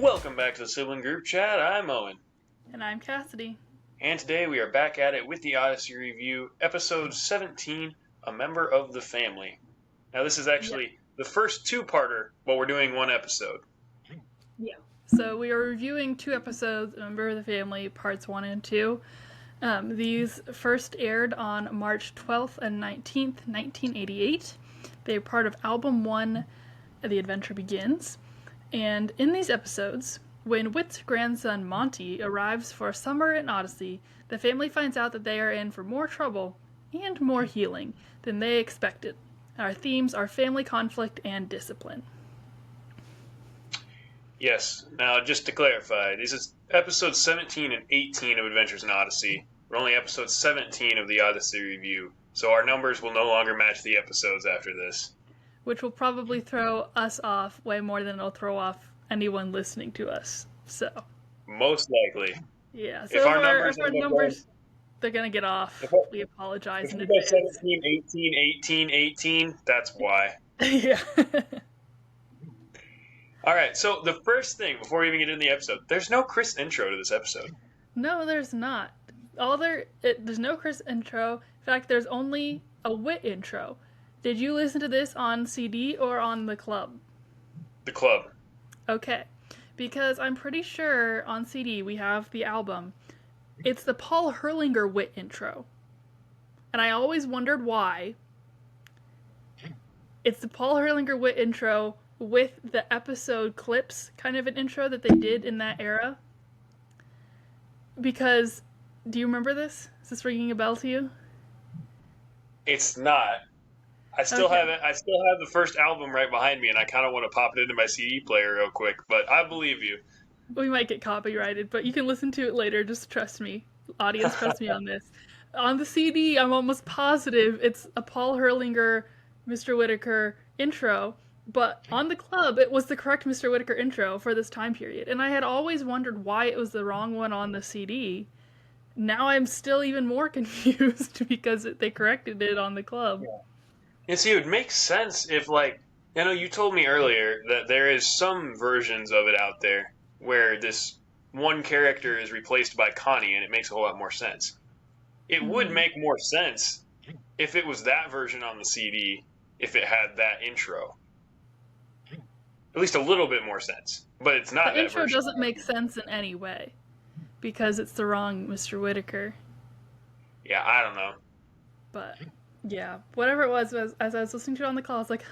Welcome back to the Sibling Group Chat. I'm Owen. And I'm Cassidy. And today we are back at it with the Odyssey review, episode 17, A Member of the Family. Now this is actually the first two-parter, but we're doing one episode. Yeah. So we are reviewing two episodes, A Member of the Family, parts 1 and 2. These first aired on March 12th and 19th, 1988. They are part of Album 1, The Adventure Begins. And in these episodes, when Whit's grandson Monty arrives for summer in Odyssey, the family finds out that they are in for more trouble and more healing than they expected. Our themes are family conflict and discipline. Yes, now just to clarify, this is episodes 17 and 18 of Adventures in Odyssey. We're only episode 17 of the Odyssey review, so our numbers will no longer match the episodes after this. Which will probably throw us off way more than it'll throw off anyone listening to us. So most likely. Yeah, so if our numbers they're going to get off. We apologize in advance. 17, 18, 18, 18, that's why. Yeah. Alright, so the first thing, before we even get into the episode, there's no Chris intro to this episode. No, there's not. There's no Chris intro. In fact, there's only a Whit intro. Did you listen to this on CD or on the club? The club. Okay. Because I'm pretty sure on CD we have the album. It's the Paul Herlinger Whit intro. And I always wondered why. It's the Paul Herlinger Whit intro with the episode clips, kind of an intro that they did in that era. Because, do you remember this? Is this ringing a bell to you? It's not. I still have the first album right behind me, and I kind of want to pop it into my CD player real quick, but I believe you. We might get copyrighted, but you can listen to it later. Just trust me. Audience, trust me on this. On the CD, I'm almost positive it's a Paul Herlinger, Mr. Whittaker intro, but on the club, it was the correct Mr. Whittaker intro for this time period. And I had always wondered why it was the wrong one on the CD. Now I'm still even more confused because they corrected it on the club. Yeah. And see, it would make sense if, you told me earlier that there is some versions of it out there where this one character is replaced by Connie, and it makes a whole lot more sense. It would make more sense if it was that version on the CD, if it had that intro. At least a little bit more sense. But it's not that version. The intro doesn't make sense in any way, because it's the wrong Mr. Whittaker. Yeah, I don't know. But... yeah, whatever it was, as I was listening to it on the call, I was like,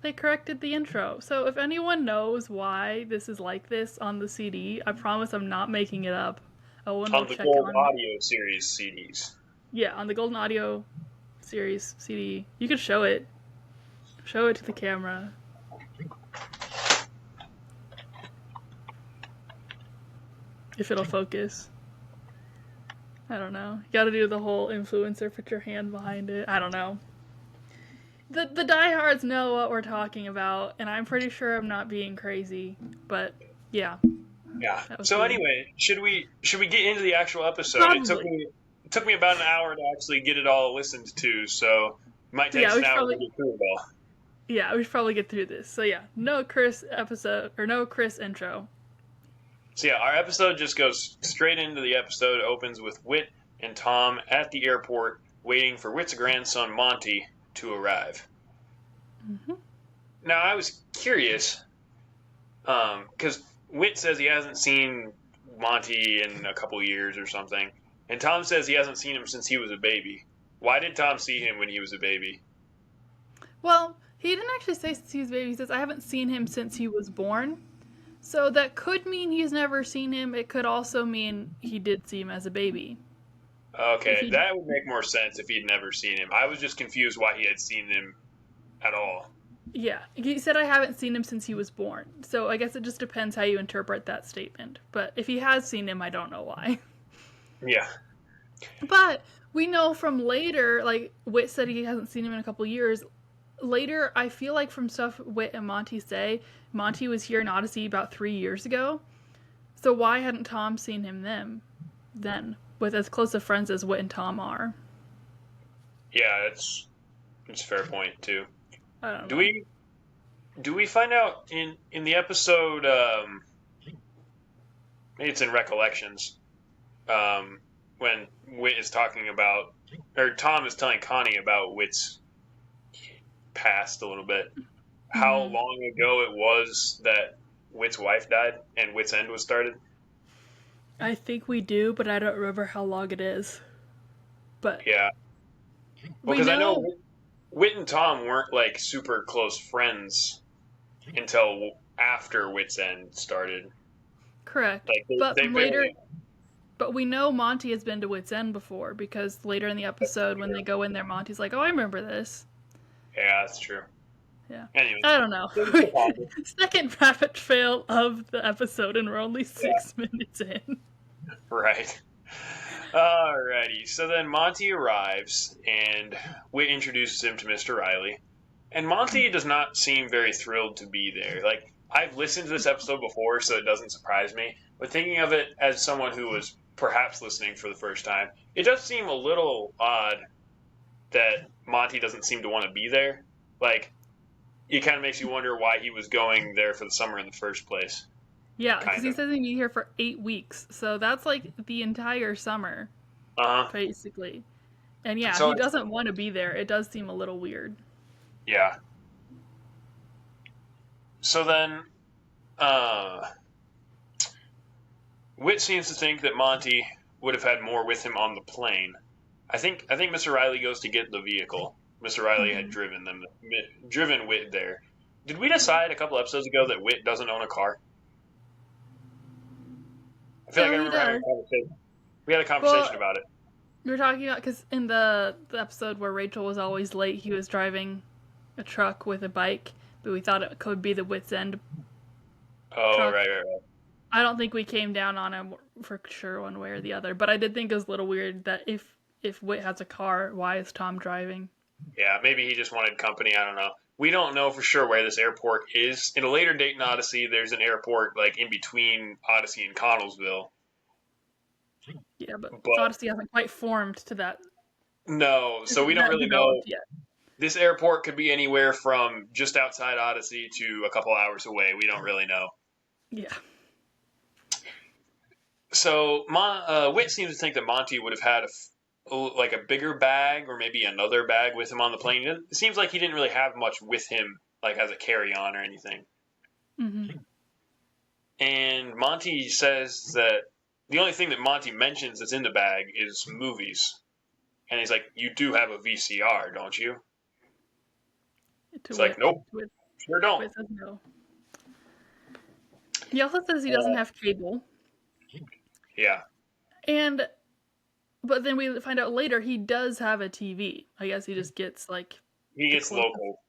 they corrected the intro. So if anyone knows why this is like this on the CD, I promise I'm not making it up. On the Golden Audio Series CDs. Yeah, on the Golden Audio Series CD. You could show it. Show it to the camera. If it'll focus. I don't know. You gotta do the whole influencer, put your hand behind it. I don't know. The diehards know what we're talking about, and I'm pretty sure I'm not being crazy, but yeah. Yeah. So weird. Anyway, should we get into the actual episode? Probably. It took me about an hour to actually get it all listened to, so it might take us an hour to get through it all. Yeah, we should probably get through this. So yeah, no Chris intro. So yeah, our episode just goes straight into the episode. It opens with Whit and Tom at the airport waiting for Whit's grandson Monty to arrive. Mm-hmm. Now I was curious, because Whit says he hasn't seen Monty in a couple years or something, and Tom says he hasn't seen him since he was a baby. Why did Tom see him when he was a baby? Well, he didn't actually say since he was a baby. He says, I haven't seen him since he was born. So that could mean he's never seen him. It could also mean he did see him as a baby. Okay, that would make more sense if he'd never seen him. I was just confused why he had seen him at all. Yeah, he said I haven't seen him since he was born. So I guess it just depends how you interpret that statement. But if he has seen him, I don't know why. Yeah. But we know from later, Whit said he hasn't seen him in a couple years. Later, I feel like from stuff Whit and Monty say, Monty was here in Odyssey about 3 years ago. So why hadn't Tom seen him then? With as close of friends as Whit and Tom are. Yeah, it's a fair point, too. I don't know. Do we find out in the episode maybe it's in Recollections, when Whit is talking about, or Tom is telling Connie about Whit's past a little bit. How Hmm. long ago it was that Whit's wife died and Whit's End was started? I think we do, but I don't remember how long it is. But Yeah. Well, we because I know know, Whit and Tom weren't like super close friends until after Whit's End started. correct. Like But they from later, barely. but we know Monty has been to Wits End before because later in the That's episode when true. they go in there, Monty's like, "Oh, I remember this." Yeah, that's true. Yeah. Anyways, I don't know. things to ponder. Second rabbit trail of the episode, and we're only Yeah, 6 minutes in. right. Alrighty. So then Monty arrives, and Whit introduces him to Mr. Riley. And Monty does not seem very thrilled to be there. Like, I've listened to this episode before, so it doesn't surprise me. But thinking of it as someone who was perhaps listening for the first time, it does seem a little odd that Monty doesn't seem to want to be there. Like, it kind of makes you wonder why he was going there for the summer in the first place. Yeah, because Kind he of. says he'd be here for 8 weeks, so that's like the entire summer, Uh huh. basically. And yeah, So, he doesn't want to be there. It does seem a little weird. yeah. So then, uh, Whit seems to think that Monty would have had more with him on the plane. I think Mr. Riley goes to get the vehicle. Mr. Riley had Hmm. driven Whit there. Did we decide a couple episodes ago that Whit doesn't own a car? I feel like No, I he remember having does. a conversation. We had a Well, conversation about it. we were talking about because in the episode where Rachel was always late, he was driving a truck with a bike, but we thought it could be the Wits End Oh, truck. right. I don't think we came down on him for sure one way or the other, but I did think it was a little weird that if Wit has a car, why is Tom driving? Yeah, maybe he just wanted company. I don't know. We don't know for sure where this airport is. In a later date in Odyssey, there's an airport like in between Odyssey and Connellsville. Yeah, but But Odyssey hasn't quite formed to that no, so we isn't don't that really know. developed yet. This airport could be anywhere from just outside Odyssey to a couple hours away. We don't really know. Yeah. So Whit seems to think that Monty would have had like a bigger bag or maybe another bag with him on the plane. It seems like he didn't really have much with him, like as a carry-on or anything. Hmm. And Monty says that the only thing that Monty mentions that's in the bag is movies. And he's like, "You do have a VCR, don't you?" To It's like, Wit. "Nope, sure don't." Wit says no. He also says he doesn't Uh, have cable, yeah, and but then we find out later he does have a TV. I guess he just gets like he the gets closest local.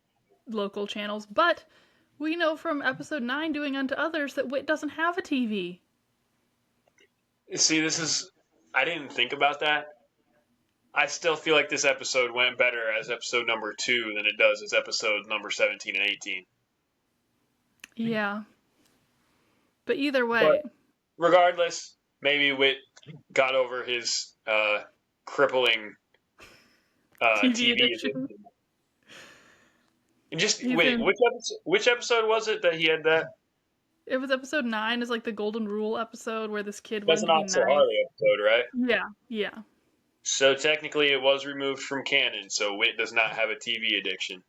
local channels. But we know from episode 9, Doing Unto Others, that Wit doesn't have a TV. See, this is. I didn't think about that. I still feel like this episode went better as episode number 2 than it does as episode number 17 and 18. Yeah. But either But way, regardless, maybe Wit got over his crippling TV TV addiction. addiction. And just He's wait, in. which episode was it that he had that? It was episode 9, is like the Golden Rule episode where this kid That's wanted an to be Not So nice. Harley episode, right? Yeah, yeah. So technically, it was removed from canon. So Wit does not have a TV addiction.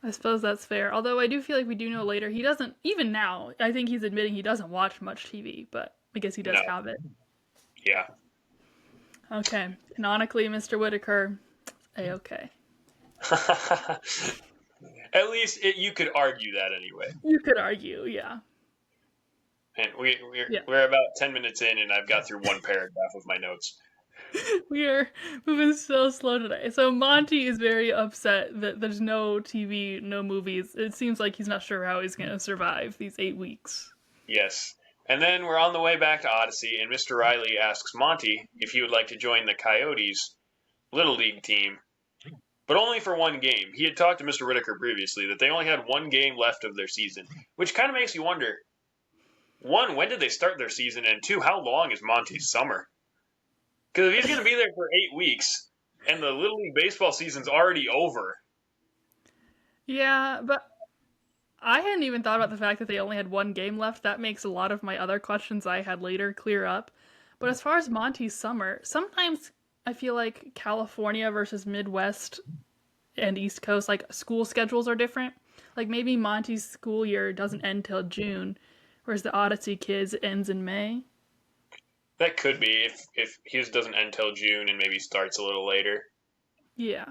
I suppose that's fair. Although I do feel like we do know later he doesn't, even now, I think he's admitting he doesn't watch much TV, but I guess he does No, have it. yeah. Okay. Canonically, Mr. Whitaker, A-okay. At least you could argue that anyway. You could argue, yeah. And Yeah. we're about 10 minutes in, and I've got through one paragraph of my notes. We are moving so slow today. So Monty is very upset that there's no TV, no movies. It seems like he's not sure how he's going to survive these 8 weeks. Yes. And then we're on the way back to Odyssey, and Mr. Riley asks Monty if he would like to join the Coyotes Little League team, but only for one game. He had talked to Mr. Whitaker previously that they only had one game left of their season, which kind of makes you wonder, one, when did they start their season, and two, how long is Monty's summer? Because if he's going to be there for 8 weeks, and the Little League baseball season's already over. Yeah, but I hadn't even thought about the fact that they only had one game left. That makes a lot of my other questions I had later clear up. But as far as Monty's summer, sometimes I feel like California versus Midwest and East Coast, like school schedules are different. Like maybe Monty's school year doesn't end till June, whereas the Odyssey kids ends in May. That could be if his doesn't end till June and maybe starts a little later. Yeah.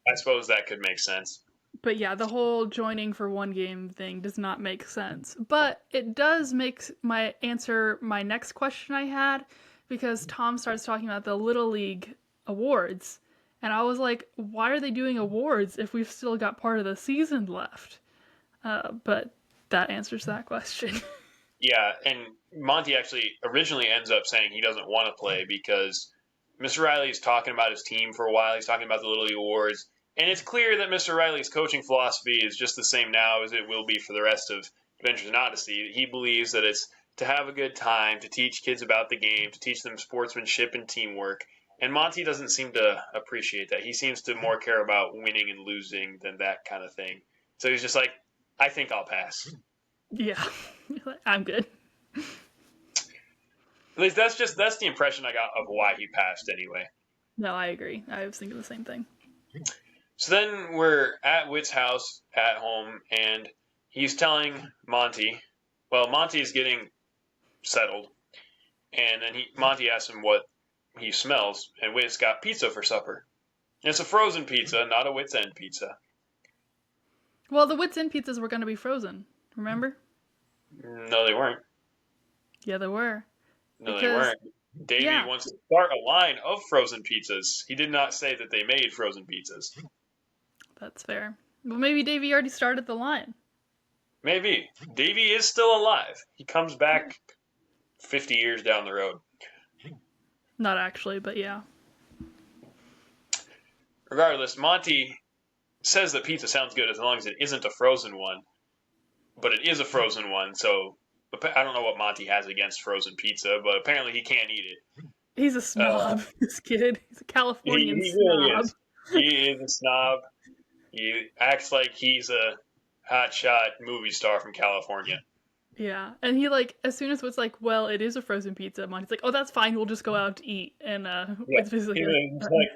I suppose that could make sense. But yeah, the whole joining for one game thing does not make sense. But it does make my answer my next question I had, because Tom starts talking about the Little League awards. And I was like, why are they doing awards if we've still got part of the season left? But that answers that question. Yeah, and Monty actually originally ends up saying he doesn't want to play because Mr. Riley's talking about his team for a while. He's talking about the Little League Awards. And it's clear that Mr. Riley's coaching philosophy is just the same now as it will be for the rest of Adventures in Odyssey. He believes that it's to have a good time, to teach kids about the game, to teach them sportsmanship and teamwork. And Monty doesn't seem to appreciate that. He seems to more care about winning and losing than that kind of thing. So he's just like, I think I'll pass. Yeah, I'm good. At least that's the impression I got of why he passed anyway. No, I agree. I was thinking the same thing. So then we're at Whit's house at home, and he's telling Monty, well, Monty's getting settled, and then Monty asks him what he smells, and Whit's got pizza for supper. And it's a frozen pizza, not a Whit's End pizza. Well, the Wits End pizzas were going to be frozen, remember? No, they weren't. Yeah, they were. No, Because, they weren't. Davey wants to start a line of frozen pizzas. He did not say that they made frozen pizzas. That's fair. Well, maybe Davey already started the line. Maybe. Davey is still alive. He comes back 50 years down the road. Not actually, but yeah. Regardless, Monty says that pizza sounds good as long as it isn't a frozen one. But it is a frozen one, so I don't know what Monty has against frozen pizza, but apparently he can't eat it. He's a snob, this kid. He's a Californian he snob. Really is. He is a snob. He acts like he's a hotshot movie star from California. Yeah, and he as soon as it's like, well, it is a frozen pizza, Monty's like, oh, that's fine, we'll just go out to eat. And it's basically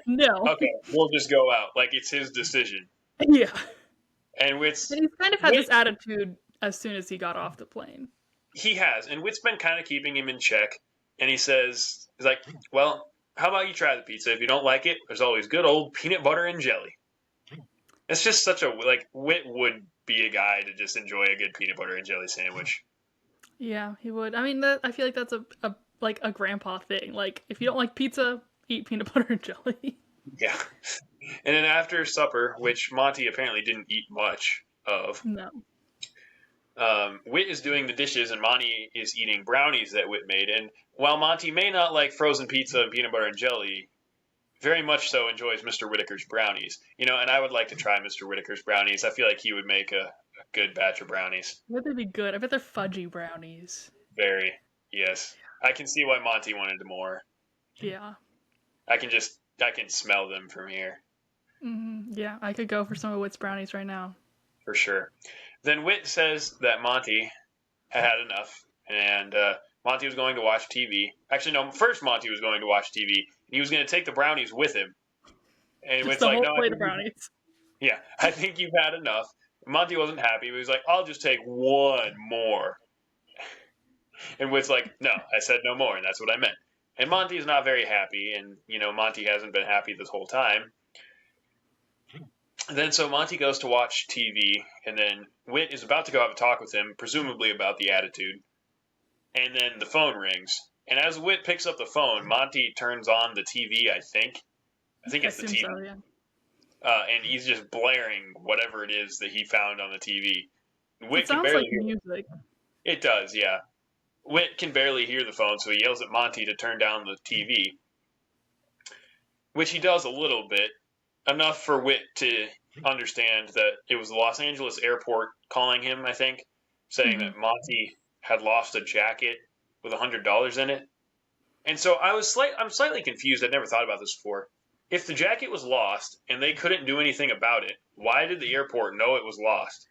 no. Okay, we'll just go out. Like it's his decision. Yeah. And he's kind of had this attitude as soon as he got off the plane. He has, and Whit's been kind of keeping him in check. And he's like, well, how about you try the pizza? If you don't like it, there's always good old peanut butter and jelly. It's just such a, Whit would be a guy to just enjoy a good peanut butter and jelly sandwich. Yeah, he would. I mean, I feel like that's a grandpa thing. Like, if you don't like pizza, eat peanut butter and jelly. Yeah. And then after supper, which Monty apparently didn't eat much of. No. Whit is doing the dishes and Monty is eating brownies that Whit made. And while Monty may not like frozen pizza and peanut butter and jelly, very much so enjoys Mr. Whitaker's brownies. And I would like to try Mr. Whitaker's brownies. I feel like he would make a good batch of brownies. I bet they'd be good. I bet they're fudgy brownies. Very. Yes. I can see why Monty wanted more. Yeah. I can smell them from here. Mm-hmm. Yeah, I could go for some of Whit's brownies right now. For sure. Then Whit says that Monty had enough, and Monty was going to watch TV. Actually, no, first Monty was going to watch TV, and he was going to take the brownies with him. And Whit's like, no, plate of brownies. Yeah, I think you've had enough. Monty wasn't happy, but he was like, I'll just take one more. And Whit's like, no, I said no more, and that's what I meant. And Monty's not very happy, and, Monty hasn't been happy this whole time. And then so Monty goes to watch TV, and then Whit is about to go have a talk with him, presumably about the attitude. And then the phone rings. And as Whit picks up the phone, Monty turns on the TV, I think. I think it's the TV. So, yeah. And he's just blaring whatever it is that he found on the TV. Whit can barely hear music. It does, yeah. Whit can barely hear the phone, so he yells at Monty to turn down the TV. Which he does a little bit. Enough for Whit to understand that it was the Los Angeles airport calling him, I think, saying that Monty had lost a jacket with $100 in it. And so I'm slightly confused. I'd never thought about this before. If the jacket was lost and they couldn't do anything about it, why did the airport know it was lost?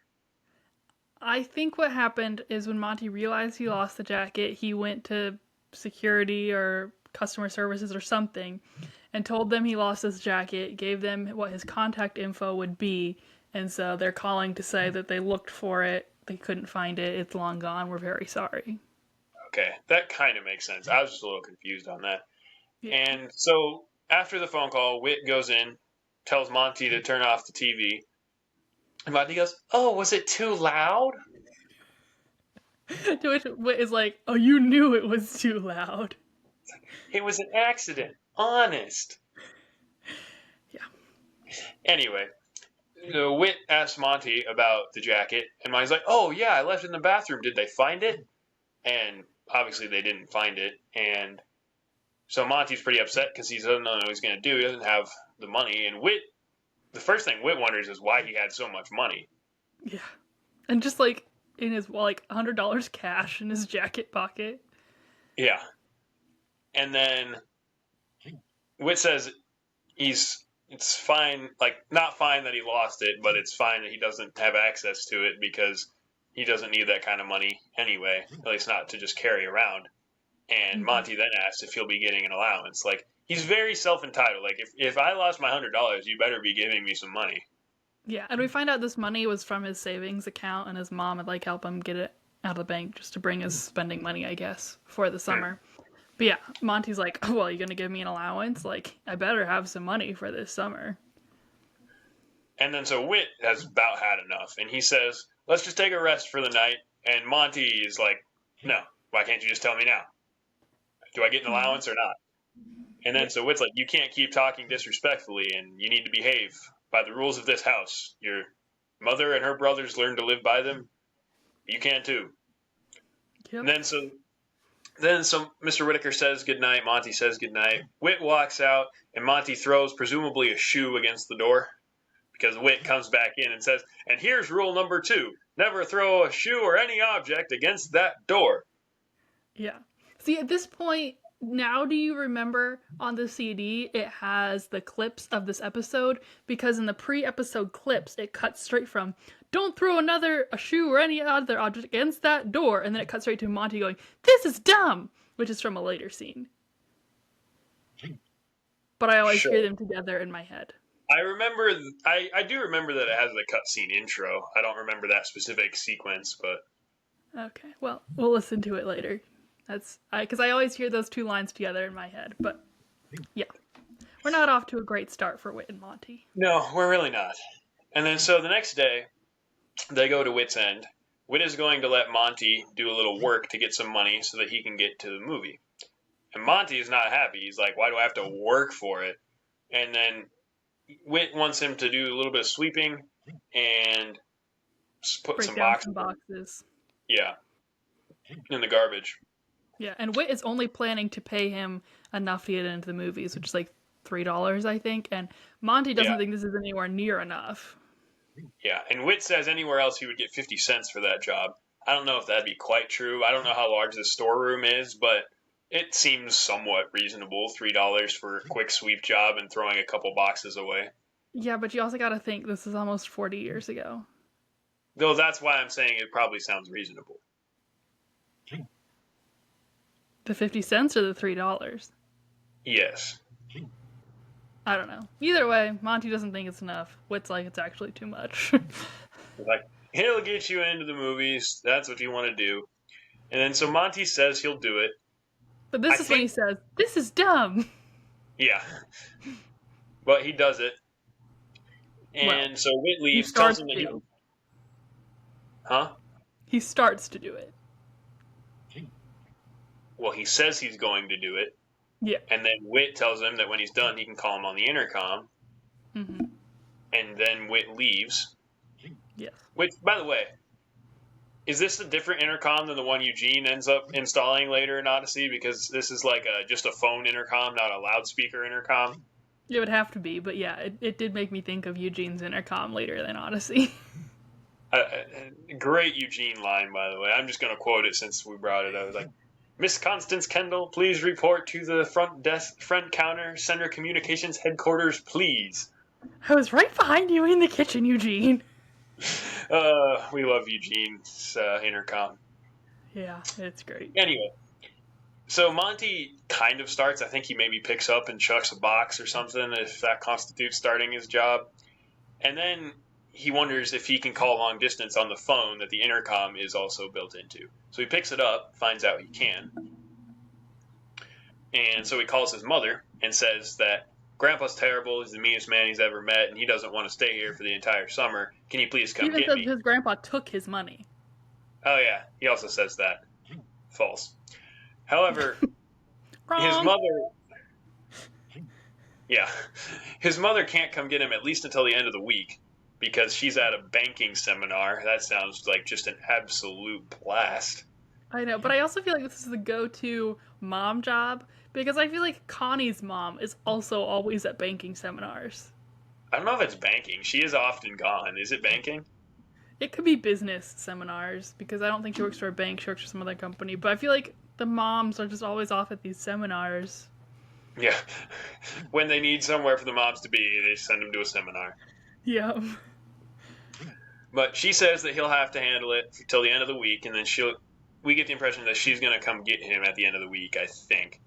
I think what happened is when Monty realized he lost the jacket, he went to security or customer services or something and told them he lost his jacket, gave them what his contact info would be, and so they're calling to say that they looked for it, they couldn't find it, it's long gone, we're very sorry. Okay, that kind of makes sense. I was just a little confused on that. Yeah. And so after the phone call, Whit goes in, tells Monty to turn off the TV. And Monty goes, "Oh, was it too loud?" To which Wit is like, oh, you knew it was too loud. It was an accident. Honest. Yeah. Anyway, Whit asks Monty about the jacket, and Monty's like, "Oh, yeah, I left it in the bathroom. Did they find it?" And obviously they didn't find it. And so Monty's pretty upset because he doesn't know what he's going to do. He doesn't have the money. And Whit, the first thing Whit wonders is why he had so much money. Yeah. And just like in his, like, $100 cash in his jacket pocket. Yeah. And then Whit says it's fine, like, not fine that he lost it, but it's fine that he doesn't have access to it because he doesn't need that kind of money anyway, at least not to just carry around. And Monty then asks if he'll be getting an allowance. Like, he's very self-entitled. Like, if I lost my $100, you better be giving me some money. Yeah, and we find out this money was from his savings account, and his mom would, like, help him get it out of the bank just to bring his spending money, I guess, for the summer. But yeah, Monty's like, oh, well, you gonna give me an allowance? Like, I better have some money for this summer. And then so Whit has about had enough, and he says, let's just take a rest for the night. And Monty is like, no, why can't you just tell me now? Do I get an allowance or not? And then so Whit's like, you can't keep talking disrespectfully, and you need to behave by the rules of this house. Your mother and her brothers learned to live by them. You can too. Yep. And then Mr. Whitaker says goodnight. Monty says goodnight. Whit walks out, and Monty throws presumably a shoe against the door because Whit comes back in and says, and here's rule number 2. Never throw a shoe or any object against that door. Yeah. See, at this point, now do you remember on the CD it has the clips of this episode? Because in the pre-episode clips, it cuts straight from, don't throw a shoe or any other object against that door, and then it cuts straight to Monty going, this is dumb, which is from a later scene. But I always hear them together in my head. I do remember that it has the cutscene intro. I don't remember that specific sequence, but... Okay, well, we'll listen to it later. That's because I always hear those two lines together in my head. But yeah, we're not off to a great start for Whit and Monty. No, we're really not. And then so the next day, they go to Whit's End. Whit is going to let Monty do a little work to get some money so that he can get to the movie. And Monty is not happy. He's like, why do I have to work for it? And then Whit wants him to do a little bit of sweeping and put Break some down boxes. some boxes. Yeah, in the garbage. Yeah, and Whit is only planning to pay him enough to get into the movies, which is like $3, I think. And Monty doesn't think this is anywhere near enough. Yeah, and Whit says anywhere else he would get 50 cents for that job. I don't know if that'd be quite true. I don't know how large the storeroom is, but it seems somewhat reasonable. $3 for a quick sweep job and throwing a couple boxes away. Yeah, but you also got to think this is almost 40 years ago. Though that's why I'm saying it probably sounds reasonable. The 50 cents or the $3? Yes. I don't know. Either way, Monty doesn't think it's enough. Whit's like, it's actually too much. Like, he'll get you into the movies. That's what you want to do. And then so Monty says he'll do it. But this is when he says, this is dumb. Yeah. But he does it. And so Whit leaves, tells him that he... Huh? He starts to do it. Well, he says he's going to do it. Yeah. And then Whit tells him that when he's done, he can call him on the intercom. Mm-hmm. And then Whit leaves. Yeah. Which, by the way, is this a different intercom than the one Eugene ends up installing later in Odyssey? Because this is like just a phone intercom, not a loudspeaker intercom. It would have to be, but yeah, it did make me think of Eugene's intercom later in Odyssey. Great Eugene line, by the way. I'm just going to quote it since we brought it. I was like, Miss Constance Kendall, please report to the front counter, Center Communications Headquarters, please. I was right behind you in the kitchen, Eugene. We love Eugene's intercom. Yeah, it's great. Anyway, so Monty kind of starts. I think he maybe picks up and chucks a box or something, if that constitutes starting his job. And then he wonders if he can call long distance on the phone that the intercom is also built into. So he picks it up, finds out he can. And so he calls his mother and says that Grandpa's terrible, he's the meanest man he's ever met, and he doesn't want to stay here for the entire summer. Can you please He come even get says me? his grandpa took his money. Oh, yeah, he also says that. False. However, his Wrong. mother, yeah, his mother can't come get him at least until the end of the week because she's at a banking seminar. That sounds like just an absolute blast. I know, but I also feel like this is the go-to mom job because I feel like Connie's mom is also always at banking seminars. I don't know if it's banking. She is often gone. Is it banking? It could be business seminars because I don't think she works for a bank, she works for some other company, but I feel like the moms are just always off at these seminars. Yeah. When they need somewhere for the moms to be, they send them to a seminar. Yeah. But she says that he'll have to handle it till the end of the week, and then we get the impression that she's going to come get him at the end of the week, I think.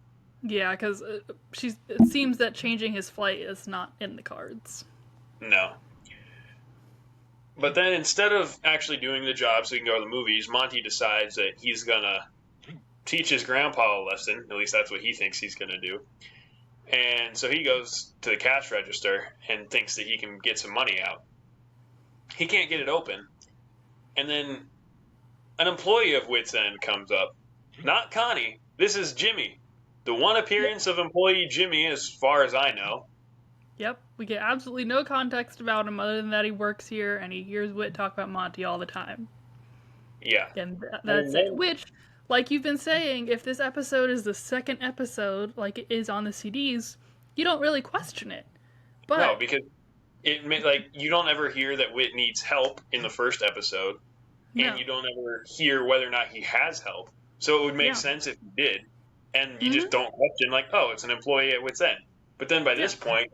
Yeah, because it seems that changing his flight is not in the cards. No. But then instead of actually doing the job so he can go to the movies, Monty decides that he's going to teach his grandpa a lesson. At least that's what he thinks he's going to do. And so he goes to the cash register and thinks that he can get some money out. He can't get it open. And then an employee of Wits End comes up. Not Connie. This is Jimmy. The one appearance of employee Jimmy, as far as I know. Yep, we get absolutely no context about him other than that he works here and he hears Wit talk about Monty all the time. Yeah. And that's it. Which, like you've been saying, if this episode is the second episode, like it is on the CDs, you don't really question it. But No, because you don't ever hear that Wit needs help in the first episode, no. and you don't ever hear whether or not he has help. So it would make sense if he did, and you just don't question like, oh, it's an employee at Wit's End. But then by this point,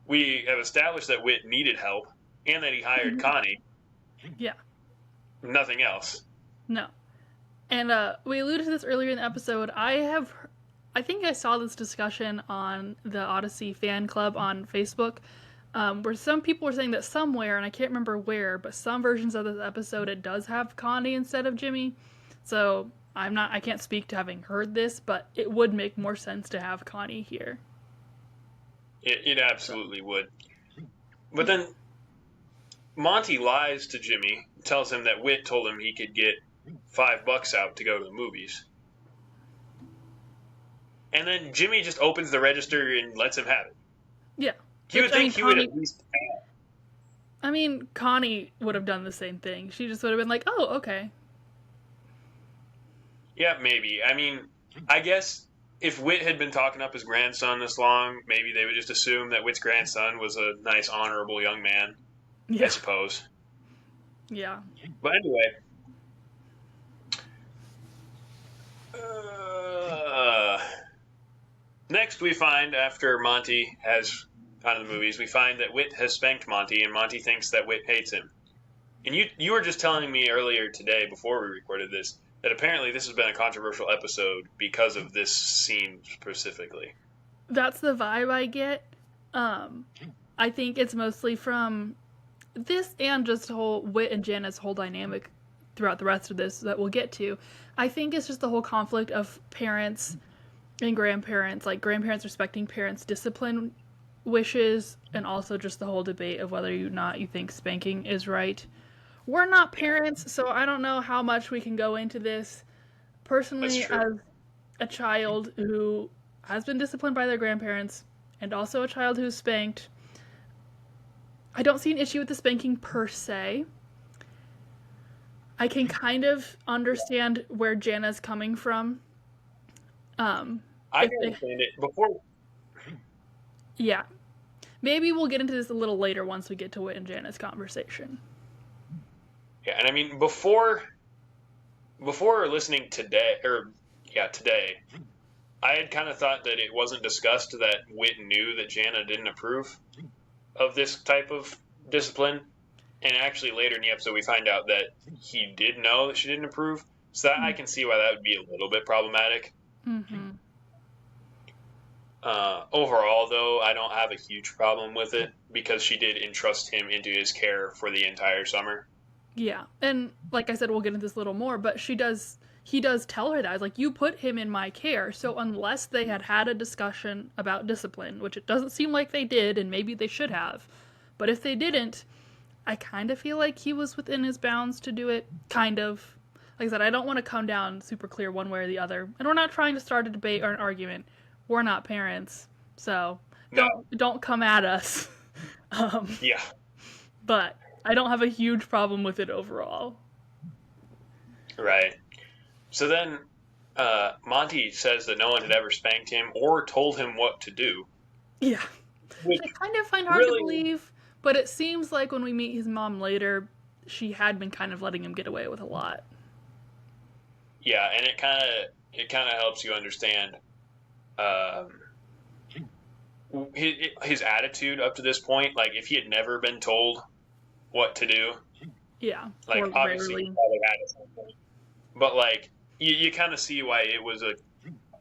we have established that Wit needed help and that he hired Connie. Yeah. Nothing else. No. And we alluded to this earlier in the episode. I think I saw this discussion on the Odyssey fan club on Facebook, where some people were saying that somewhere, and I can't remember where, but some versions of this episode it does have Connie instead of Jimmy. So I can't speak to having heard this, but it would make more sense to have Connie here. It absolutely would. But then Monty lies to Jimmy, tells him that Wit told him he could get $5 out to go to the movies. And then Jimmy just opens the register and lets him have it. Yeah. You would think he would at least. I mean, Connie would have done the same thing. She just would have been like, oh, okay. Yeah, maybe. I mean, I guess if Wit had been talking up his grandson this long, maybe they would just assume that Wit's grandson was a nice, honorable young man. Yeah. I suppose. Yeah. But anyway. Next, we find, after Monty has gone to the movies, we find that Wit has spanked Monty, and Monty thinks that Wit hates him. And you were just telling me earlier today, before we recorded this, that apparently this has been a controversial episode because of this scene specifically. That's the vibe I get. I think it's mostly from this and just whole Wit and Jana's whole dynamic throughout the rest of this that we'll get to. I think it's just the whole conflict of parents and grandparents, like grandparents respecting parents' discipline wishes, and also just the whole debate of whether or not you think spanking is right. We're not parents, so I don't know how much we can go into this. Personally, as a child who has been disciplined by their grandparents, and also a child who's spanked, I don't see an issue with the spanking per se. I can kind of understand where Jana's coming from. I understand it. Before. Yeah. Maybe we'll get into this a little later once we get to Wit and Jana's conversation. Yeah, and I mean, before listening today, I had kind of thought that it wasn't discussed that Wit knew that Jana didn't approve of this type of discipline. And actually, later in the episode, we find out that he did know that she didn't approve. So that, I can see why that would be a little bit problematic. Mm-hmm. Overall, though, I don't have a huge problem with it because she did entrust him into his care for the entire summer. Yeah, and like I said, we'll get into this a little more, but he does tell her that. It's like, you put him in my care, so unless they had a discussion about discipline, which it doesn't seem like they did, and maybe they should have, but if they didn't, I kind of feel like he was within his bounds to do it, kind of. Like I said, I don't want to come down super clear one way or the other, and we're not trying to start a debate or an argument. We're not parents, so No. don't come at us. Yeah. But I don't have a huge problem with it overall. Right. So then Monty says that no one had ever spanked him or told him what to do. Yeah. Which I kind of find hard to believe, but it seems like when we meet his mom later, she had been kind of letting him get away with a lot. Yeah, and it kind of helps you understand his attitude up to this point. Like, if he had never been told what to do, yeah, like obviously he probably had at some point. But like you kind of see why it was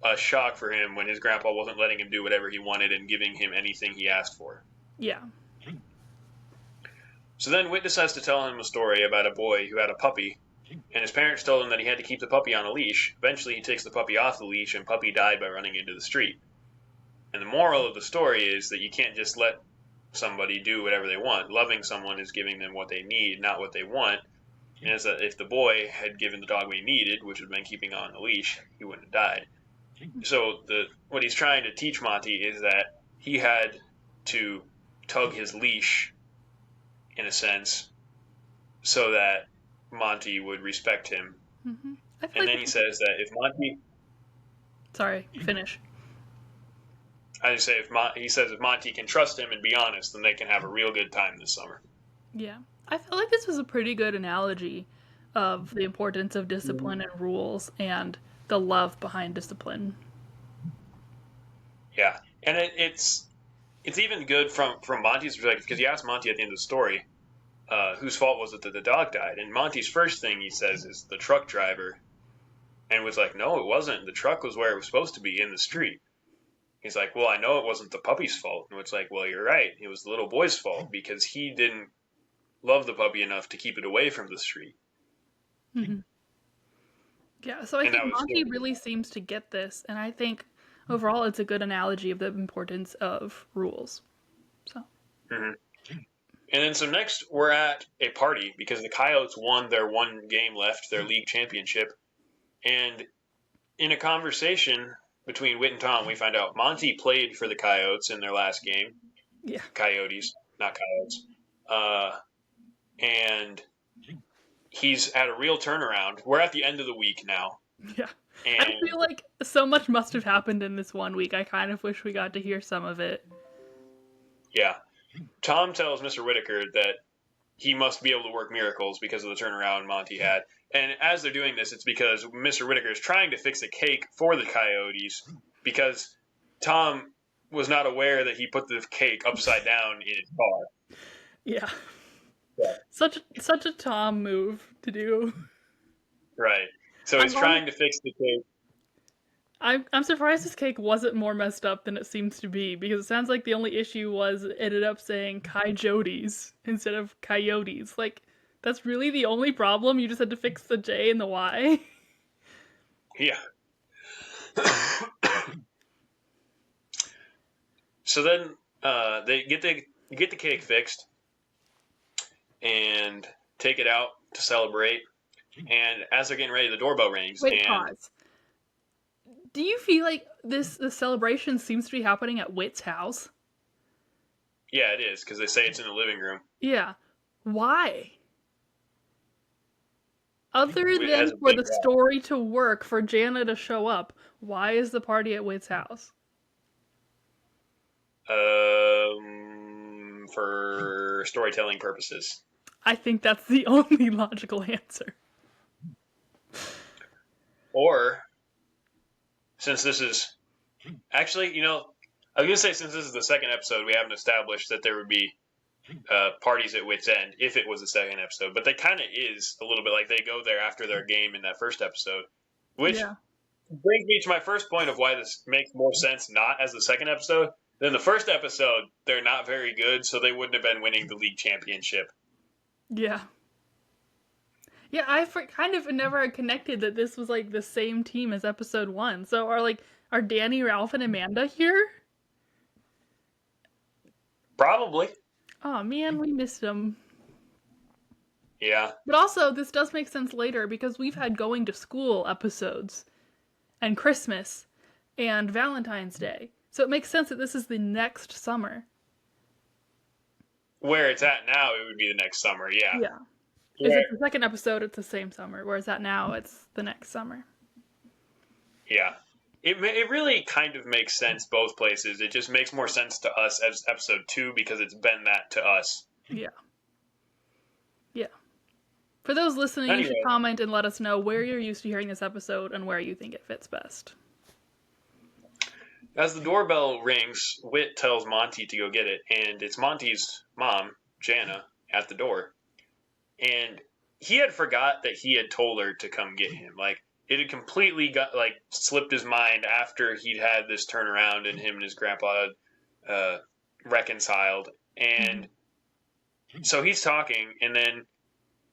a shock for him when his grandpa wasn't letting him do whatever he wanted and giving him anything he asked for. Yeah. So then Whit decides to tell him a story about a boy who had a puppy, and his parents told him that he had to keep the puppy on a leash. Eventually he takes the puppy off the leash, and puppy died by running into the street. And the moral of the story is that you can't just let somebody do whatever they want. Loving someone is giving them what they need, not what they want. And it's that if the boy had given the dog what he needed, which would have been keeping on the leash, he wouldn't have died. So what he's trying to teach Monty is that he had to tug his leash, in a sense, so that Monty would respect him. Mm-hmm. And then he says that if Monty... Sorry, finish. I just say he says if Monty can trust him and be honest, then they can have a real good time this summer. Yeah. I feel like this was a pretty good analogy of the importance of discipline and rules and the love behind discipline. Yeah. And it's even good from Monty's perspective, because you ask Monty at the end of the story, whose fault was it that the dog died? And Monty's first thing he says is the truck driver. And was like, no, it wasn't. The truck was where it was supposed to be, in the street. He's like, well, I know it wasn't the puppy's fault. And it's like, well, you're right. It was the little boy's fault because he didn't love the puppy enough to keep it away from the street. Mm-hmm. Yeah, so I think Monty really seems to get this, and I think overall it's a good analogy of the importance of rules. So. Mm-hmm. And then so next we're at a party because the Coyotes won their one game left, their league championship. And in a conversation between Whit and Tom, we find out Monty played for the Coyotes in their last game. Yeah. Coyotes, not Coyotes. And he's at a real turnaround. We're at the end of the week now. Yeah. And I feel like so much must have happened in this 1 week. I kind of wish we got to hear some of it. Yeah. Tom tells Mr. Whitaker that he must be able to work miracles because of the turnaround Monty had. And as they're doing this, it's because Mr. Whitaker is trying to fix a cake for the Coyotes because Tom was not aware that he put the cake upside down in his car. Yeah. Such a Tom move to do. Right. So he's trying to fix the cake. I'm surprised this cake wasn't more messed up than it seems to be, because it sounds like the only issue was it ended up saying Cojotes instead of Coyotes. Like, that's really the only problem? You just had to fix the J and the Y? Yeah. So then they get the cake fixed and take it out to celebrate. And as they're getting ready, the doorbell rings. Wait, pause. Do you feel like the celebration seems to be happening at Whit's house? Yeah, it is, because they say it's in the living room. Yeah. Why? Other than for the story to work, for Jana to show up, why is the party at Whit's house? For storytelling purposes. I think that's the only logical answer. Or, since this is... Actually, I was going to say since this is the second episode, we haven't established that there would be parties at wit's end if it was the second episode. But they kind of is a little bit like they go there after their game in that first episode, which brings me to my first point of why this makes more sense not as the second episode. Then the first episode, they're not very good, so they wouldn't have been winning the league championship. Yeah. Yeah, I kind of never connected that this was like the same team as episode 1. So are Danny, Ralph, and Amanda here? Probably. Oh man, we missed them. Yeah. But also, this does make sense later because we've had going to school episodes, and Christmas, and Valentine's Day. So it makes sense that this is the next summer. Where it's at now, it would be the next summer, yeah. Yeah. If it's the second episode, it's the same summer. Whereas at now, it's the next summer. Yeah. It really kind of makes sense both places. It just makes more sense to us as episode 2 because it's been that to us. Yeah. Yeah. For those listening, Anyway. You should comment and let us know where you're used to hearing this episode and where you think it fits best. As the doorbell rings, Whit tells Monty to go get it, and it's Monty's mom, Jana, at the door. And he had forgot that he had told her to come get him. Like, it had completely slipped his mind after he'd had this turnaround and him and his grandpa reconciled. And so he's talking, and then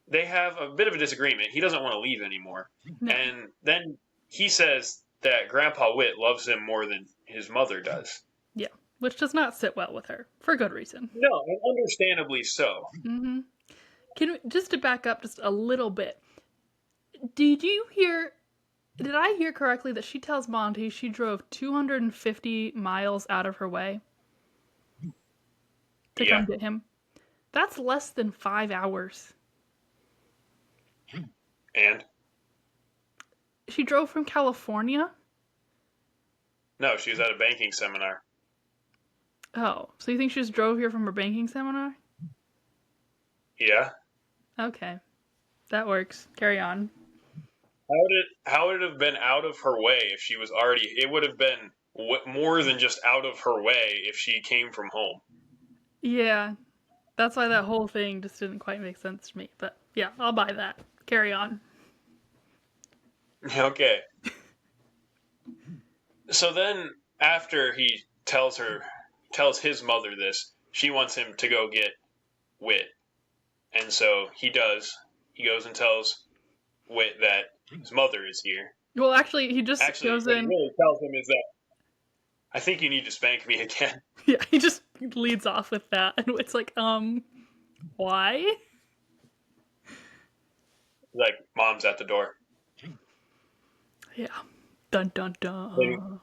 they have a bit of a disagreement. He doesn't want to leave anymore. No. And then he says that Grandpa Whit loves him more than his mother does. Yeah, which does not sit well with her, for good reason. No, and understandably so. Mm-hmm. Just to back up just a little bit, did I hear correctly that she tells Monty she drove 250 miles out of her way to come get him? That's less than 5 hours. And? She drove from California? No, she was at a banking seminar. Oh, so you think she just drove here from her banking seminar? Yeah. Okay. That works. Carry on. How would it have been out of her way if she was already... It would have been more than just out of her way if she came from home. Yeah. That's why that whole thing just didn't quite make sense to me. But yeah, I'll buy that. Carry on. Okay. So then, after he tells his mother this, she wants him to go get Whit. And so he does. He goes and tells Whit that his mother is here. Well, actually, he just goes what in. he really tells him is that, I think you need to spank me again. Yeah, he just leads off with that. And it's like, why? Like, Mom's at the door. Yeah. Dun dun dun.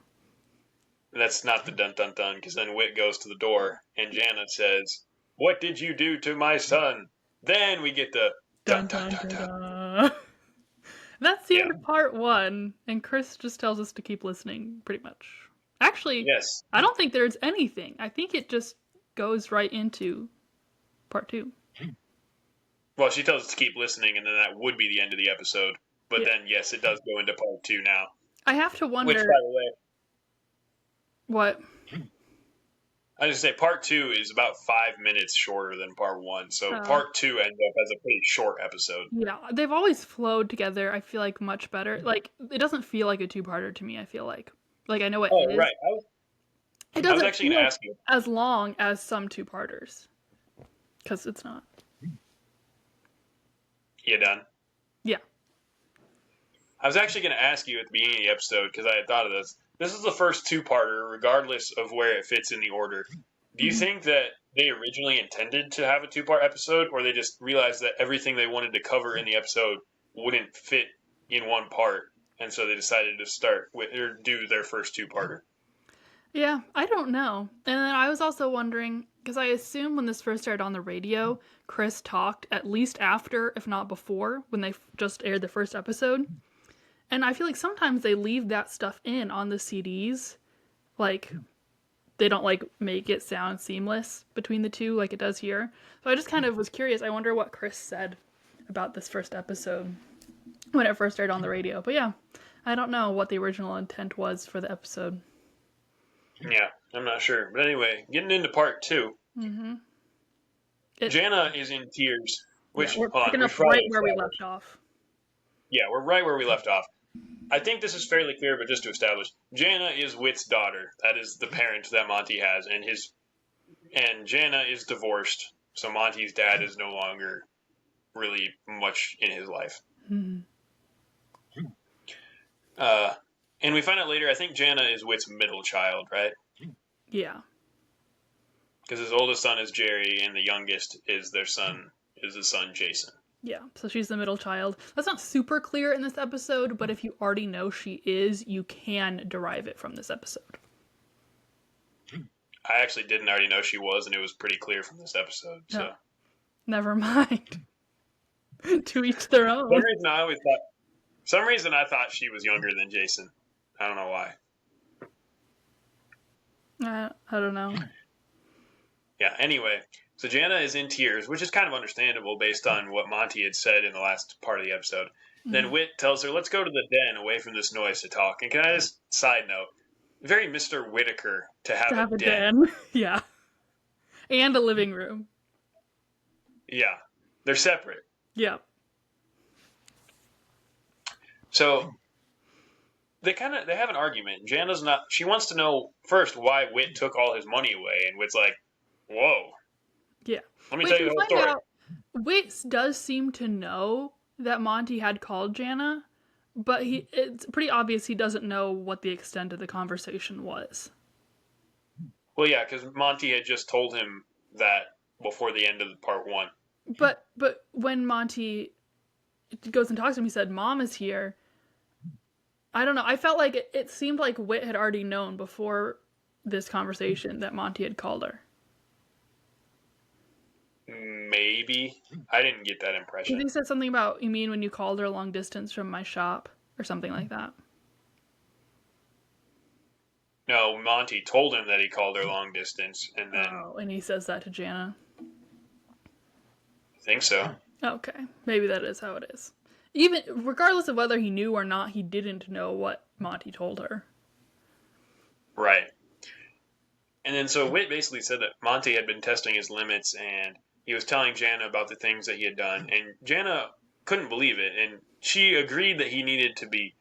That's not the dun dun dun, because then Whit goes to the door, and Janet says, "What did you do to my son?" Then we get the dun dun dun dun. dun. That's the end of part 1, and Chris just tells us to keep listening, pretty much. Actually, yes. I don't think there's anything. I think it just goes right into part 2. Well, she tells us to keep listening, and then that would be the end of the episode. But then, yes, it does go into part 2 now. I have to wonder... Which, by the way... What? I was going to say, part 2 is about 5 minutes shorter than part 1, so part 2 ends up as a pretty short episode. Yeah, they've always flowed together, I feel like, much better. Like, it doesn't feel like a 2-parter to me, I feel like. Like, I know it is. Oh, right. It doesn't I was actually going to ask you. As long as some 2-parters. Because it's not. You done? Yeah. I was actually going to ask you at the beginning of the episode, because I had thought of this. This is the first 2-parter, regardless of where it fits in the order. Do you think that they originally intended to have a 2-part episode, or they just realized that everything they wanted to cover in the episode wouldn't fit in one part, and so they decided to start with or do their first 2-parter? Yeah, I don't know. And then I was also wondering, because I assume when this first aired on the radio, Chris talked at least after, if not before, when they just aired the first episode. And I feel like sometimes they leave that stuff in on the CDs. Like, they don't, like, make it sound seamless between the two like it does here. So I just kind of was curious. I wonder what Chris said about this first episode when it first aired on the radio. But yeah, I don't know what the original intent was for the episode. Yeah, I'm not sure. But anyway, getting into part 2. Mm-hmm. Jana is in tears. Which, we're hold on, picking we up should probably right where we establish. left off. Yeah, we're right where we left off. I think this is fairly clear, but just to establish, Jana is Wit's daughter. That is the parent that Monty has, and Jana is divorced, so Monty's dad is no longer really much in his life. Mm-hmm. And we find out later, I think Jana is Wit's middle child, right? Yeah. Because his oldest son is Jerry, and the youngest is his son Jason. Yeah, so she's the middle child. That's not super clear in this episode, but if you already know she is, you can derive it from this episode. I actually didn't already know she was, and it was pretty clear from this episode. So No. Never mind. To each their own. some reason I thought she was younger than Jason. I don't know why. I don't know. Yeah, anyway, so Jana is in tears, which is kind of understandable based on what Monty had said in the last part of the episode. Mm-hmm. Then Whit tells her, let's go to the den away from this noise to talk. And can I just, side note, very Mr. Whitaker to have a den. Yeah. And a living room. Yeah, they're separate. Yeah. So they have an argument. She wants to know first why Whit took all his money away, and Whit's like, whoa. Yeah. Let me tell you the whole story. Whit does seem to know that Monty had called Jana, but it's pretty obvious he doesn't know what the extent of the conversation was. Well, yeah, because Monty had just told him that before the end of part 1. But when Monty goes and talks to him, he said, Mom is here. I don't know. I felt like it seemed like Whit had already known before this conversation that Monty had called her. Maybe. I didn't get that impression. He said something about, you mean when you called her long distance from my shop? Or something like that. No, Monty told him that he called her long distance, and then... Oh, and he says that to Jana? I think so. Okay. Maybe that is how it is. Even, regardless of whether he knew or not, he didn't know what Monty told her. Right. And then so Whit basically said that Monty had been testing his limits, and he was telling Jana about the things that he had done, and Jana couldn't believe it, and she agreed that he needed to be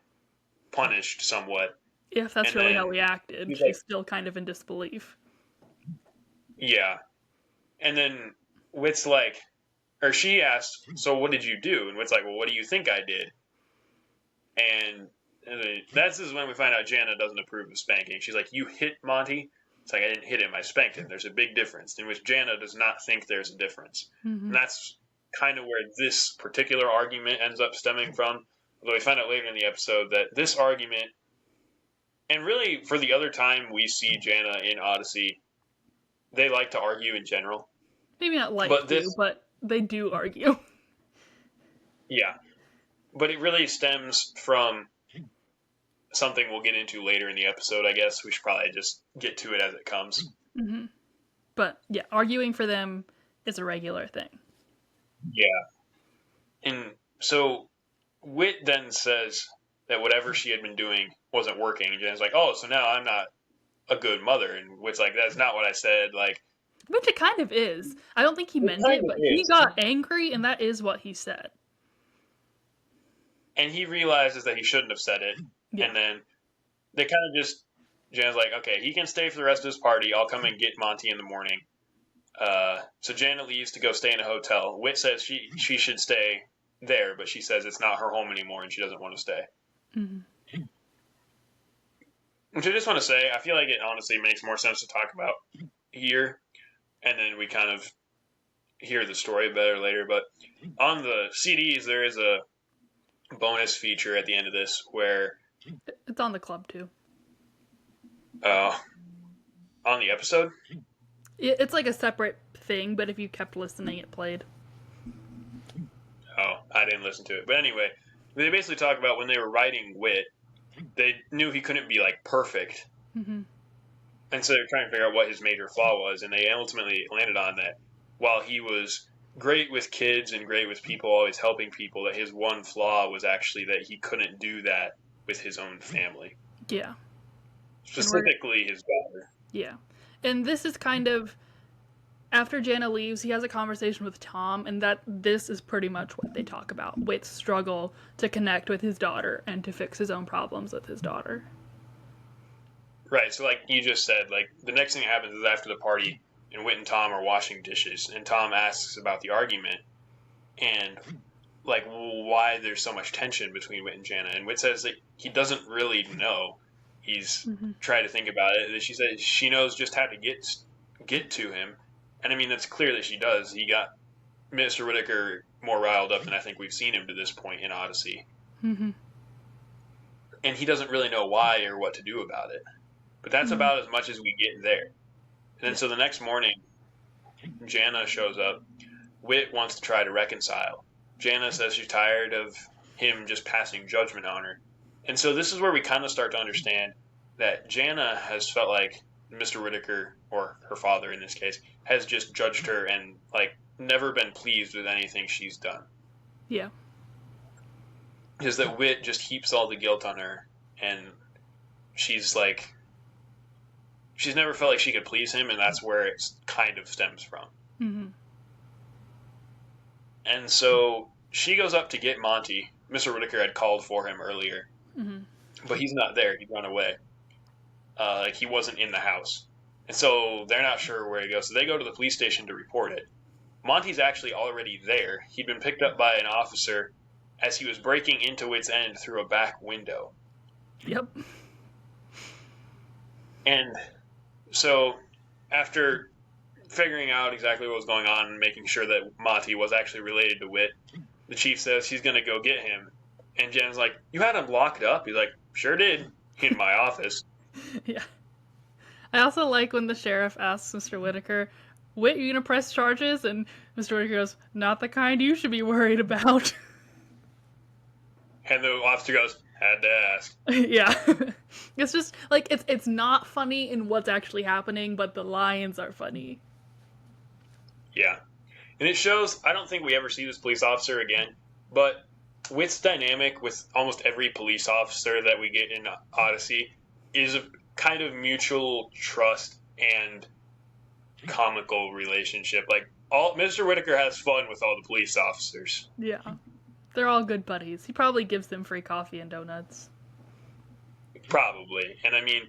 punished somewhat. If that's really how he acted, she's still kind of in disbelief. Yeah. And then Whit's like, or she asked, so what did you do? And Whit's like, well, what do you think I did? And this is when we find out Jana doesn't approve of spanking. She's like, you hit Monty? It's like, I didn't hit him, I spanked him. There's a big difference, in which Jana does not think there's a difference. Mm-hmm. And that's kind of where this particular argument ends up stemming from. Although we find out later in the episode that this argument, and really for the other time we see Jana in Odyssey, they like to argue in general. Maybe not but they do argue. Yeah. But it really stems from something we'll get into later in the episode, I guess. We should probably just get to it as it comes. Mm-hmm. But, yeah, arguing for them is a regular thing. Yeah. And so Whit then says that whatever she had been doing wasn't working. And Jana's like, oh, so now I'm not a good mother. And Whit's like, that's not what I said. Like, which it kind of is. I don't think he meant it, but he got angry, and that is what he said. And he realizes that he shouldn't have said it. Yeah. And then they kind of just, Jana's like, okay, he can stay for the rest of his party. I'll come and get Monty in the morning. So Jana leaves to go stay in a hotel. Whit says she should stay there, but she says it's not her home anymore and she doesn't want to stay. Mm-hmm. Which I just want to say, I feel like it honestly makes more sense to talk about here, and then we kind of hear the story better later. But on the CDs, there is a bonus feature at the end of this where... It's on the club, too. On the episode? It's like a separate thing, but if you kept listening, it played. Oh, I didn't listen to it. But anyway, they basically talk about when they were writing Whit, they knew he couldn't be, like, perfect. Mm-hmm. And so they were trying to figure out what his major flaw was, and they ultimately landed on that while he was great with kids and great with people, always helping people, that his one flaw was actually that he couldn't do that with his own family. after Jana leaves, he has a conversation with Tom, and this is pretty much what they talk about. Whit's struggle to connect with his daughter and to fix his own problems with his daughter. Right, so like you just said, like the next thing that happens is after the party, and Whit and Tom are washing dishes, and Tom asks about the argument, and like why there's so much tension between Whit and Jana, and Whit says that he doesn't really know. He's tried to think about it. She said she knows just how to get to him, and I mean it's clear that she does. He got Mr. Whitaker more riled up than I think we've seen him to this point in Odyssey, and he doesn't really know why or what to do about it. But that's about as much as we get there. And then so the next morning, Jana shows up. Whit wants to try to reconcile. Jana says she's tired of him just passing judgment on her. And so this is where we kind of start to understand that Jana has felt like Mr. Whitaker, or her father in this case, has just judged her and like never been pleased with anything she's done. Yeah. Is that Whit just heaps all the guilt on her, and she's like, she's never felt like she could please him, and that's where it kind of stems from. And so she goes up to get Monty. Mr. Whitaker had called for him earlier, but he's not there. He'd run away. Like he wasn't in the house. And so they're not sure where he goes. So they go to the police station to report it. Monty's actually already there. He'd been picked up by an officer as he was breaking into Whit's End through a back window. Yep. And so after figuring out exactly what was going on and making sure that Monty was actually related to Whit, the chief says he's going to go get him. And Jen's like, you had him locked up? He's like, sure did, in my office. Yeah. I also like when the sheriff asks Mr. Whitaker, Whit, you going to press charges? And Mr. Whitaker goes, not the kind you should be worried about. And the officer goes, had to ask. Yeah. It's just, like, it's not funny in what's actually happening, but the lines are funny. Yeah. And it shows, I don't think we ever see this police officer again, but Whit's dynamic with almost every police officer that we get in Odyssey is a kind of mutual trust and comical relationship. Like, Mr. Whitaker has fun with all the police officers. Yeah. They're all good buddies. He probably gives them free coffee and donuts. Probably. And I mean,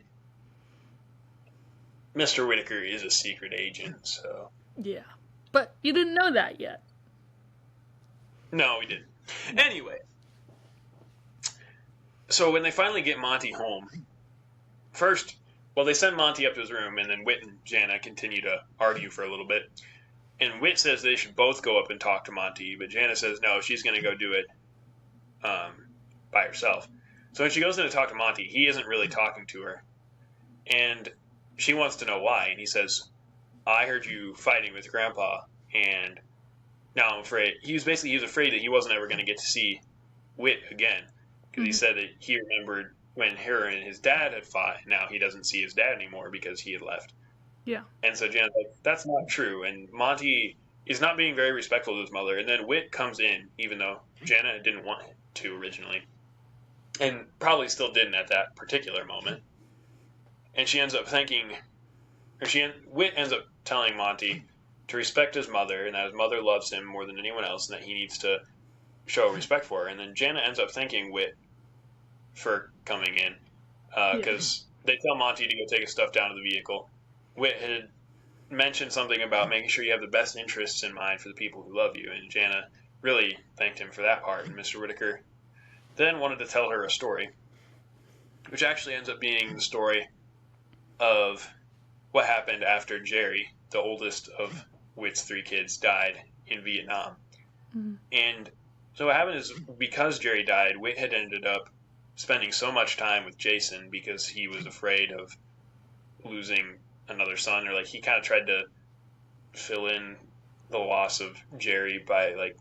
Mr. Whitaker is a secret agent, so... Yeah. But you didn't know that yet. No, we didn't. Anyway. So when they finally get Monty home, first, well, they send Monty up to his room, and then Whit and Jana continue to argue for a little bit. And Whit says they should both go up and talk to Monty, but Jana says no, she's going to go do it by herself. So when she goes in to talk to Monty, he isn't really talking to her. And she wants to know why. And he says, I heard you fighting with Grandpa, and now I'm afraid. He was afraid that he wasn't ever going to get to see Whit again. Because he said that he remembered when her and his dad had fought. Now he doesn't see his dad anymore because he had left. Yeah. And so Jana's like, that's not true. And Monty is not being very respectful to his mother. And then Whit comes in, even though Jana didn't want to originally. And probably still didn't at that particular moment. And she ends up Whit ends up telling Monty to respect his mother and that his mother loves him more than anyone else and that he needs to show respect for her. And then Jana ends up thanking Whit for coming in because they tell Monty to go take his stuff down to the vehicle. Whit had mentioned something about making sure you have the best interests in mind for the people who love you, and Jana really thanked him for that part. And Mr. Whitaker then wanted to tell her a story, which actually ends up being the story of what happened after Jerry, the oldest of Whit's 3 kids, died in Vietnam. And so what happened is, because Jerry died, Whit had ended up spending so much time with Jason because he was afraid of losing another son, or like he kind of tried to fill in the loss of Jerry by like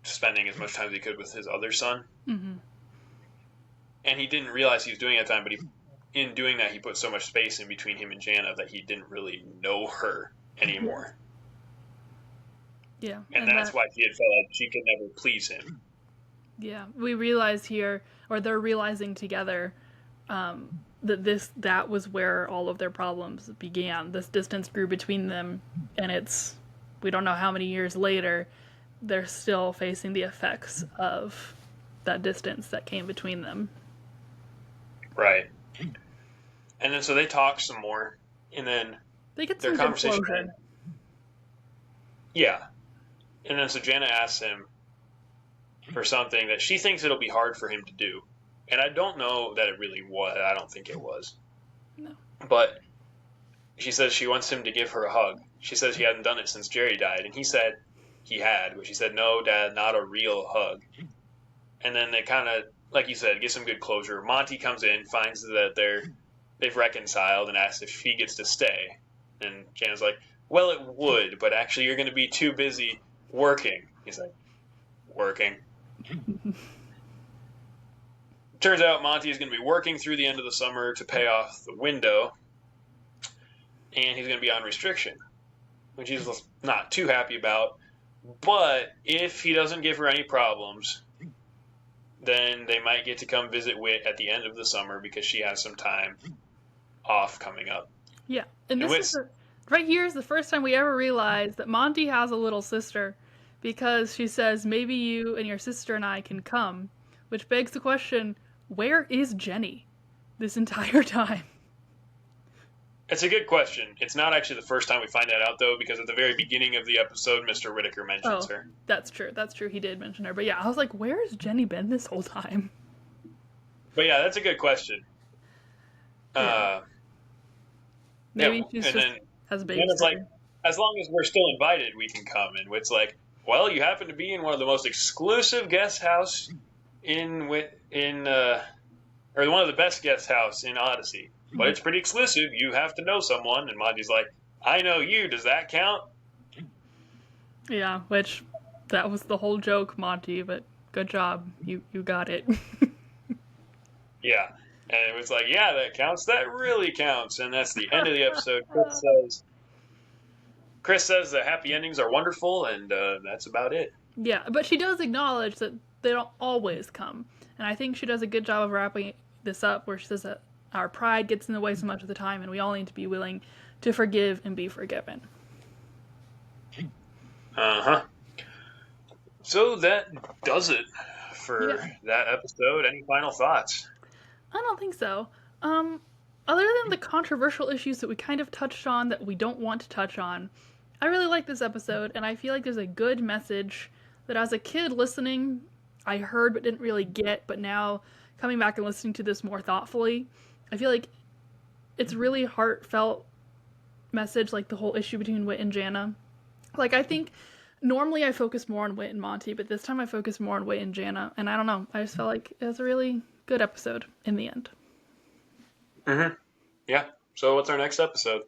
spending as much time as he could with his other son. And he didn't realize he was doing it at the time, but in doing that he put so much space in between him and Jana that he didn't really know her anymore. Yeah. And that's why he had felt like she could never please him. Yeah. We realize here, or they're realizing together, that was where all of their problems began. This distance grew between them, and it's we don't know how many years later they're still facing the effects of that distance that came between them. Right. And then so they talk some more, and then They get their some good conversation. closure. Yeah. And then so Jana asks him for something that she thinks it'll be hard for him to do. And I don't know that it really was. I don't think it was. No. But she says she wants him to give her a hug. She says he hadn't done it since Jerry died. And he said he had. But she said, no, Dad, not a real hug. And then they kind of, like you said, get some good closure. Monty comes in, finds that they've reconciled, and asks if he gets to stay. And Jana's like, well, it would, but actually you're going to be too busy working. He's like, working? Turns out Monty is going to be working through the end of the summer to pay off the window, and he's going to be on restriction, which he's not too happy about. But if he doesn't give her any problems, then they might get to come visit Whit at the end of the summer because she has some time off coming up. Yeah, and right here is the first time we ever realize that Monty has a little sister, because she says, maybe you and your sister and I can come, which begs the question, where is Jenny this entire time? It's a good question. It's not actually the first time we find that out, though, because at the very beginning of the episode, Mr. Whittaker mentions her. That's true. That's true. He did mention her. But yeah, I was like, where has Jenny been this whole time? But yeah, that's a good question. Yeah. Maybe she's just has a baby. And it's like, as long as we're still invited, we can come. And it's like, well, you happen to be in one of the most exclusive guest house or one of the best guest house in Odyssey. But it's pretty exclusive. You have to know someone. And Monty's like, I know you. Does that count? Yeah, which that was the whole joke, Monty, but good job. You got it. Yeah. And it was like, yeah, that counts. That really counts. And that's the end of the episode. Chris says that happy endings are wonderful, and that's about it. Yeah, but she does acknowledge that they don't always come. And I think she does a good job of wrapping this up, where she says that our pride gets in the way so much of the time, and we all need to be willing to forgive and be forgiven. Uh-huh. So that does it for that episode. Any final thoughts? I don't think so. Other than the controversial issues that we kind of touched on that we don't want to touch on, I really like this episode, and I feel like there's a good message that as a kid listening, I heard but didn't really get, but now coming back and listening to this more thoughtfully, I feel like it's really heartfelt message, like the whole issue between Whit and Jana. Like, I think normally I focus more on Whit and Monty, but this time I focus more on Whit and Jana, and I don't know, I just felt like it was a really good episode in the end. Mm-hmm. Yeah. So what's our next episode?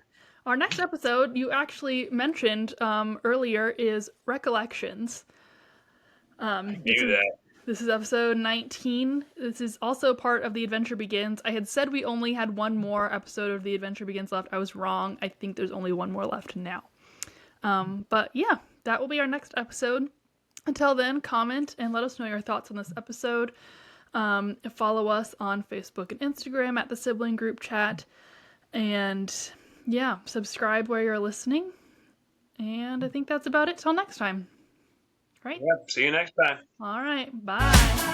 Our next episode, you actually mentioned earlier, is Recollections. I knew that. This is episode 19. This is also part of The Adventure Begins. I had said we only had one more episode of The Adventure Begins left. I was wrong. I think there's only one more left now. But yeah, that will be our next episode. Until then, comment and let us know your thoughts on this episode. Follow us on Facebook and Instagram at the Sibling Group Chat. And yeah, subscribe where you're listening. And I think that's about it till next time. Right? Yep. See you next time. All right. Bye.